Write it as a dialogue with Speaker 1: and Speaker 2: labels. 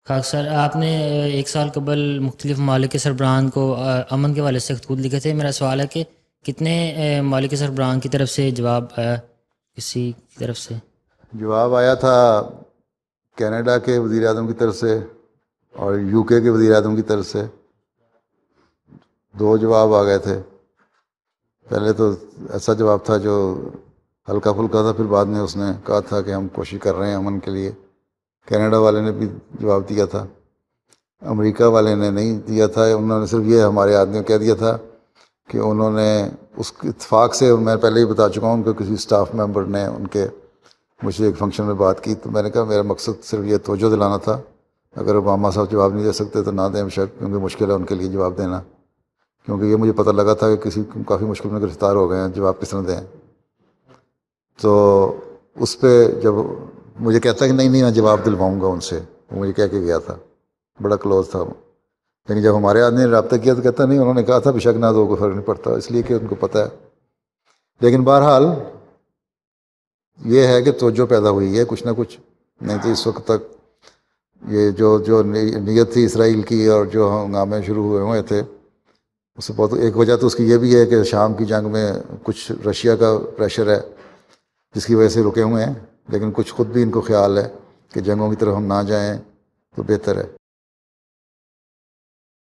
Speaker 1: خاک سر، آپ نے ایک سال قبل مختلف ممالک کے سربراہان کو امن کے حوالے سے خطوط لکھے تھے۔ میرا سوال ہے کہ کتنے ممالک کے سربراہان کی طرف سے جواب آیا، کسی کی طرف سے؟
Speaker 2: جواب آیا تھا کینیڈا کے وزیر اعظم کی طرف سے اور یو کے وزیر اعظم کی طرف سے، دو جواب آ گئے تھے۔ پہلے تو ایسا جواب تھا جو ہلکا پھلکا تھا، پھر بعد میں اس نے کہا تھا کہ ہم کوشش کر رہے ہیں امن کے لیے۔ کینیڈا والے نے بھی جواب دیا تھا، امریکہ والے نے نہیں دیا تھا۔ انہوں نے صرف یہ ہمارے آدمی کو کہہ دیا تھا کہ انہوں نے اس اتفاق سے، میں پہلے ہی بتا چکا ہوں، ان کے کسی اسٹاف ممبر نے ان کے مجھ سے ایک فنکشن میں بات کی، تو میں نے کہا میرا مقصد صرف یہ توجہ دلانا تھا، اگر اوباما صاحب جواب نہیں دے سکتے تو نہ دیں شاید، کیونکہ مشکل ہے ان کے لیے جواب دینا، کیونکہ یہ مجھے پتہ لگا تھا کہ کسی کافی مشکل میں گرفتار ہو گئے ہیں، جواب کس طرح دیں۔ تو اس پہ جب مجھے کہتا کہ نہیں میں جواب دلواؤں گا ان سے، وہ مجھے کہہ کے گیا تھا، بڑا کلوز تھا وہ۔ لیکن جب ہمارے آدمی نے رابطہ کیا تو کہتا نہیں، انہوں نے کہا تھا بے شک نہ دو، کوئی فرق نہیں پڑتا، اس لیے کہ ان کو پتہ ہے۔ لیکن بہرحال یہ ہے کہ توجہ پیدا ہوئی ہے کچھ نہ کچھ، نہیں تو اس وقت تک یہ جو نیت تھی اسرائیل کی اور جو ہنگامے شروع ہوئے تھے، اس سے بہت ایک وجہ تو اس کی یہ بھی ہے کہ شام کی جنگ میں کچھ رشیا کا پریشر ہے جس کی وجہ سے رکے ہوئے ہیں، لیکن کچھ خود بھی ان کو خیال ہے کہ جنگوں کی طرف ہم نہ جائیں تو بہتر ہے۔